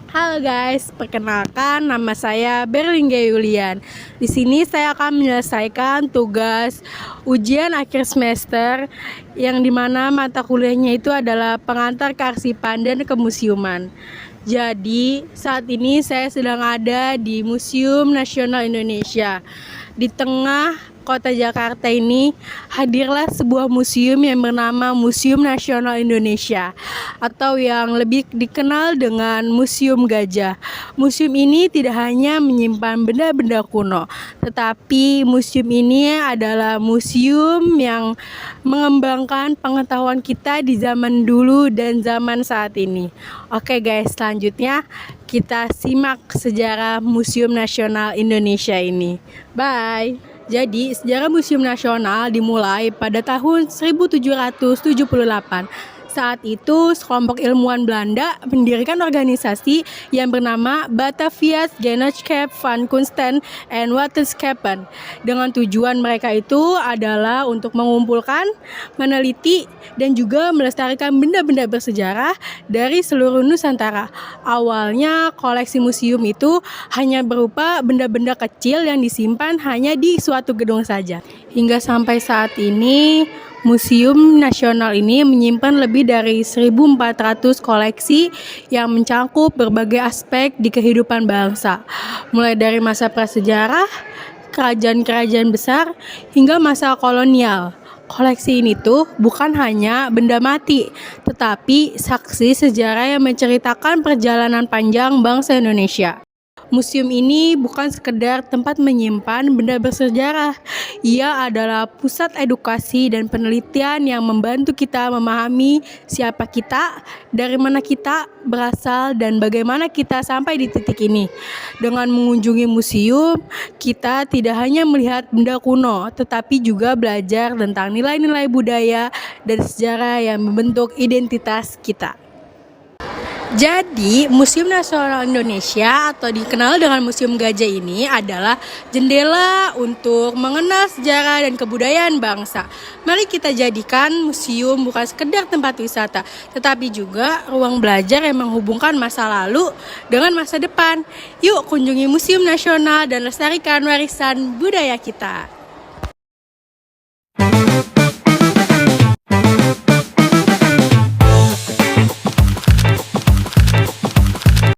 Halo guys, perkenalkan nama saya Berlingga Yulian. Di sini saya akan menyelesaikan tugas ujian akhir semester yang dimana mata kuliahnya itu adalah pengantar kearsipan dan kemusiuman. Jadi saat ini saya sedang ada di Museum Nasional Indonesia. Di tengah kota Jakarta ini hadirlah sebuah museum yang bernama Museum Nasional Indonesia atau yang lebih dikenal dengan Museum Gajah. Museum ini tidak hanya menyimpan benda-benda kuno, tetapi museum ini adalah museum yang mengembangkan pengetahuan kita di zaman dulu dan zaman saat ini. Oke guys, selanjutnya kita simak sejarah Museum Nasional Indonesia ini. Bye. Jadi, sejarah Museum Nasional dimulai pada tahun 1778. Saat itu, sekelompok ilmuwan Belanda mendirikan organisasi yang bernama Batavia's Genootschap van Kunsten en Wetenschappen. Dengan tujuan mereka itu adalah untuk mengumpulkan, meneliti, dan juga melestarikan benda-benda bersejarah dari seluruh Nusantara. Awalnya, koleksi museum itu hanya berupa benda-benda kecil yang disimpan hanya di suatu gedung saja. Hingga sampai saat ini, Museum Nasional ini menyimpan lebih dari 1.400 koleksi yang mencakup berbagai aspek di kehidupan bangsa, mulai dari masa prasejarah, kerajaan-kerajaan besar, hingga masa kolonial. Koleksi ini tuh bukan hanya benda mati, tetapi saksi sejarah yang menceritakan perjalanan panjang bangsa Indonesia. Museum ini bukan sekedar tempat menyimpan benda bersejarah. Ia adalah pusat edukasi dan penelitian yang membantu kita memahami siapa kita, dari mana kita berasal, dan bagaimana kita sampai di titik ini. Dengan mengunjungi museum, kita tidak hanya melihat benda kuno, tetapi juga belajar tentang nilai-nilai budaya dan sejarah yang membentuk identitas kita. Jadi, Museum Nasional Indonesia atau dikenal dengan Museum Gajah ini adalah jendela untuk mengenal sejarah dan kebudayaan bangsa. Mari kita jadikan museum bukan sekedar tempat wisata, tetapi juga ruang belajar yang menghubungkan masa lalu dengan masa depan. Yuk kunjungi Museum Nasional dan lestarikan warisan budaya kita.